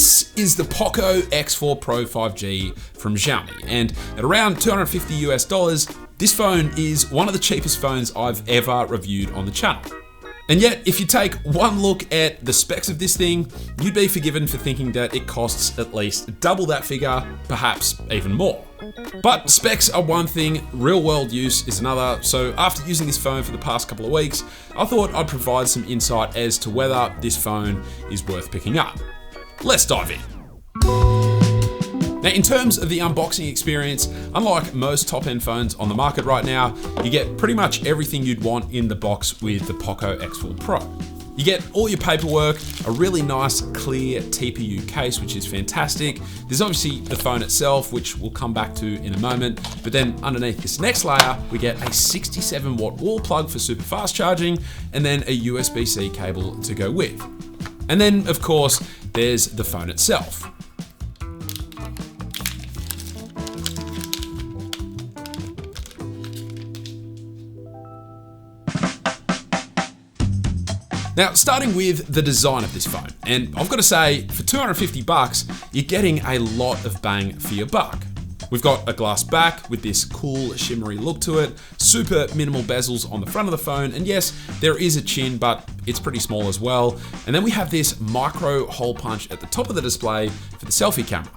This is the Poco X4 Pro 5G from Xiaomi, and at around $250 this phone is one of the cheapest phones I've ever reviewed on the channel. And yet, if you take one look at the specs of this thing, you'd be forgiven for thinking that it costs at least double that figure, perhaps even more. But specs are one thing, real world use is another, so after using this phone for the past couple of weeks, I thought I'd provide some insight as to whether this phone is worth picking up. Let's dive in. Now, in terms of the unboxing experience, unlike most top-end phones on the market right now, you get pretty much everything you'd want in the box with the Poco X4 Pro. You get all your paperwork, a really nice clear TPU case, which is fantastic. There's obviously the phone itself, which we'll come back to in a moment, but then underneath this next layer, we get a 67-watt wall plug for super fast charging, and then a USB-C cable to go with. And then, of course, there's the phone itself. Now, starting with the design of this phone, and I've got to say, for $250, you're getting a lot of bang for your buck. We've got a glass back with this cool shimmery look to it, super minimal bezels on the front of the phone, and yes, there is a chin, but it's pretty small as well. And then we have this micro hole punch at the top of the display for the selfie camera.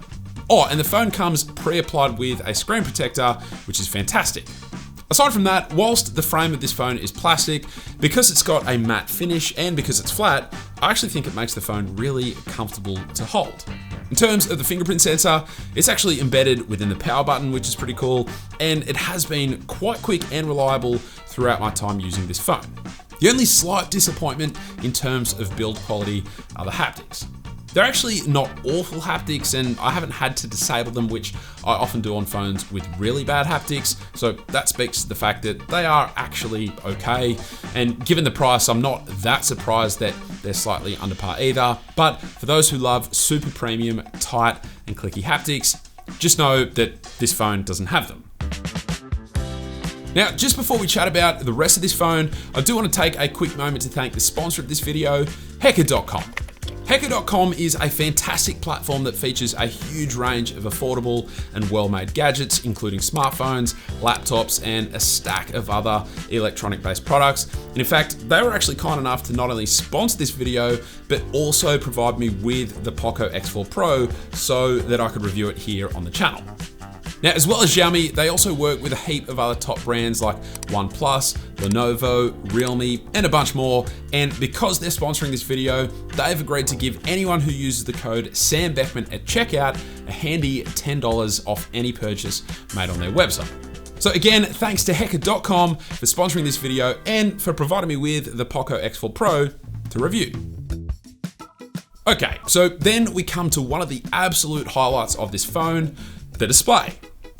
Oh, and the phone comes pre-applied with a screen protector, which is fantastic. Aside from that, whilst the frame of this phone is plastic, because it's got a matte finish and because it's flat, I actually think it makes the phone really comfortable to hold. In terms of the fingerprint sensor, it's actually embedded within the power button, which is pretty cool, and it has been quite quick and reliable throughout my time using this phone. The only slight disappointment in terms of build quality are the haptics. They're actually not awful haptics, and I haven't had to disable them, which I often do on phones with really bad haptics, so that speaks to the fact that they are actually okay. And given the price, I'm not that surprised that they're slightly under par either. But for those who love super premium, tight and clicky haptics, just know that this phone doesn't have them. Now, just before we chat about the rest of this phone, I do want to take a quick moment to thank the sponsor of this video, Hekka.com. Hekka.com is a fantastic platform that features a huge range of affordable and well-made gadgets, including smartphones, laptops, and a stack of other electronic-based products. And in fact, they were actually kind enough to not only sponsor this video, but also provide me with the Poco X4 Pro so that I could review it here on the channel. Now, as well as Xiaomi, they also work with a heap of other top brands like OnePlus, Lenovo, Realme, and a bunch more. And because they're sponsoring this video, they've agreed to give anyone who uses the code Sam Beckman at checkout a handy $10 off any purchase made on their website. So again, thanks to Hekka.com for sponsoring this video and for providing me with the Poco X4 Pro to review. Okay, so then we come to one of the absolute highlights of this phone, the display.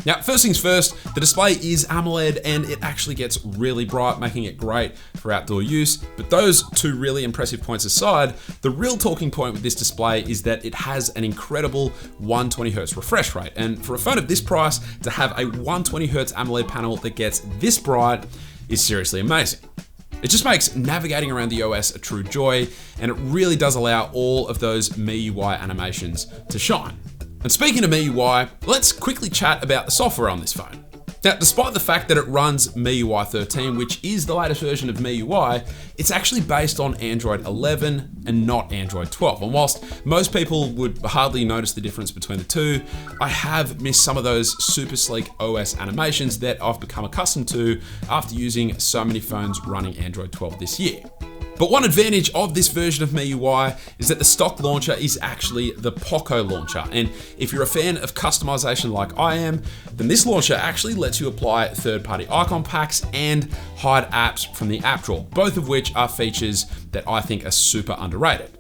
Now, first things first, the display is AMOLED and it actually gets really bright, making it great for outdoor use. But those two really impressive points aside, the real talking point with this display is that it has an incredible 120Hz refresh rate. And for a phone of this price, to have a 120Hz AMOLED panel that gets this bright is seriously amazing. It just makes navigating around the OS a true joy, and it really does allow all of those MIUI animations to shine. And speaking of MIUI, let's quickly chat about the software on this phone. Now, despite the fact that it runs MIUI 13, which is the latest version of MIUI, it's actually based on Android 11 and not Android 12. And whilst most people would hardly notice the difference between the two, I have missed some of those super sleek OS animations that I've become accustomed to after using so many phones running Android 12 this year. But one advantage of this version of MIUI is that the stock launcher is actually the Poco launcher. And if you're a fan of customization like I am, then this launcher actually lets you apply third-party icon packs and hide apps from the app drawer, both of which are features that I think are super underrated.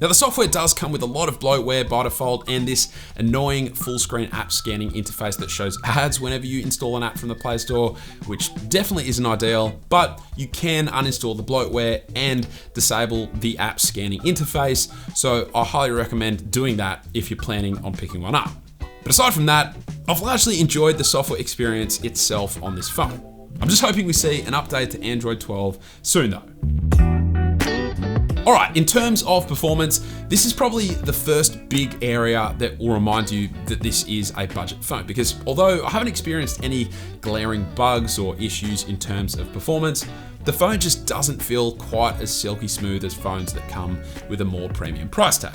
Now, the software does come with a lot of bloatware by default and this annoying full screen app scanning interface that shows ads whenever you install an app from the Play Store, which definitely isn't ideal, but you can uninstall the bloatware and disable the app scanning interface. So I highly recommend doing that if you're planning on picking one up. But aside from that, I've largely enjoyed the software experience itself on this phone. I'm just hoping we see an update to Android 12 soon though. All right, in terms of performance, this is probably the first big area that will remind you that this is a budget phone, because although I haven't experienced any glaring bugs or issues in terms of performance, the phone just doesn't feel quite as silky smooth as phones that come with a more premium price tag.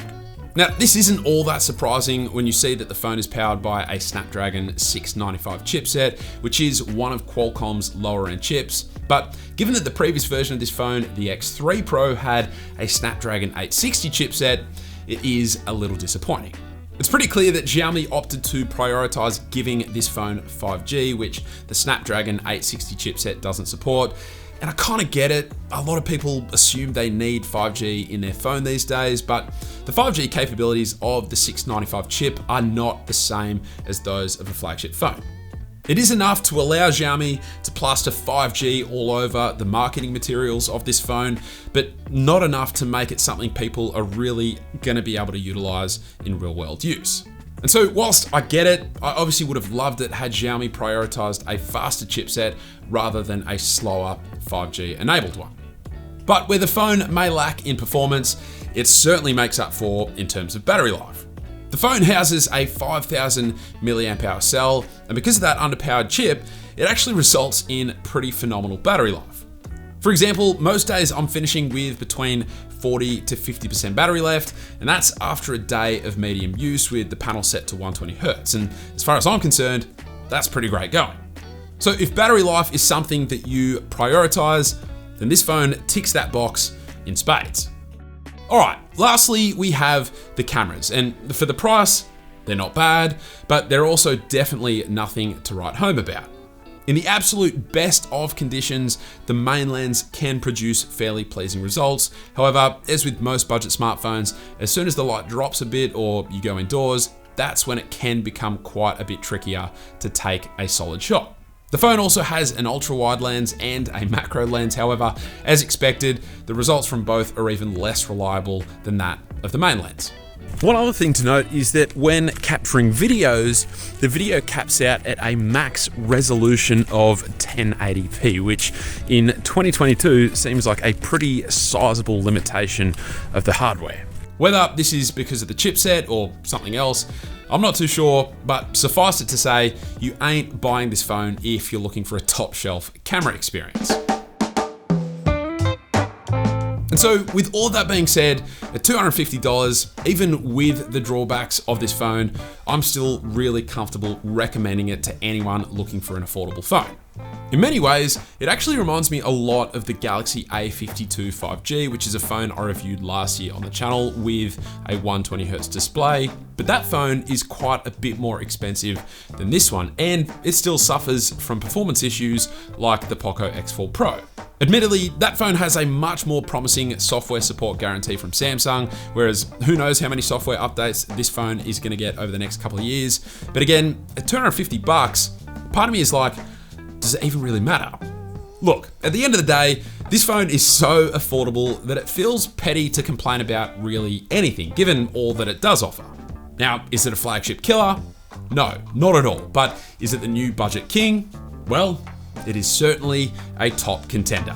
Now, this isn't all that surprising when you see that the phone is powered by a Snapdragon 695 chipset, which is one of Qualcomm's lower end chips. But given that the previous version of this phone, the X3 Pro, had a Snapdragon 860 chipset, it is a little disappointing. It's pretty clear that Xiaomi opted to prioritize giving this phone 5G, which the Snapdragon 860 chipset doesn't support. And I kind of get it. A lot of people assume they need 5G in their phone these days, but the 5G capabilities of the 695 chip are not the same as those of a flagship phone. It is enough to allow Xiaomi to plaster 5G all over the marketing materials of this phone, but not enough to make it something people are really going to be able to utilize in real world use. And so whilst I get it, I obviously would have loved it had Xiaomi prioritized a faster chipset rather than a slower 5G enabled one. But where the phone may lack in performance, it certainly makes up for in terms of battery life. The phone houses a 5000 mAh cell, and because of that underpowered chip, it actually results in pretty phenomenal battery life. For example, most days I'm finishing with between 40 to 50% battery left, and that's after a day of medium use with the panel set to 120Hz. And as far as I'm concerned, that's pretty great going. So if battery life is something that you prioritize, then this phone ticks that box in spades. All right, lastly, we have the cameras, and for the price, they're not bad, but they're also definitely nothing to write home about. In the absolute best of conditions, the main lens can produce fairly pleasing results. However, as with most budget smartphones, as soon as the light drops a bit or you go indoors, that's when it can become quite a bit trickier to take a solid shot. The phone also has an ultra-wide lens and a macro lens. However, as expected, the results from both are even less reliable than that of the main lens. One other thing to note is that when capturing videos, the video caps out at a max resolution of 1080p, which in 2022 seems like a pretty sizable limitation of the hardware. Whether this is because of the chipset or something else, I'm not too sure, but suffice it to say, you ain't buying this phone if you're looking for a top shelf camera experience. And so with all that being said, at $250, even with the drawbacks of this phone, I'm still really comfortable recommending it to anyone looking for an affordable phone. In many ways, it actually reminds me a lot of the Galaxy A52 5G, which is a phone I reviewed last year on the channel with a 120Hz display, but that phone is quite a bit more expensive than this one, and it still suffers from performance issues like the Poco X4 Pro. Admittedly, that phone has a much more promising software support guarantee from Samsung, whereas who knows how many software updates this phone is going to get over the next couple of years. But again, at $250, part of me is like, does it even really matter? Look, at the end of the day, this phone is so affordable that it feels petty to complain about really anything, given all that it does offer. Now, is it a flagship killer? No, not at all. But is it the new budget king? Well, it is certainly a top contender.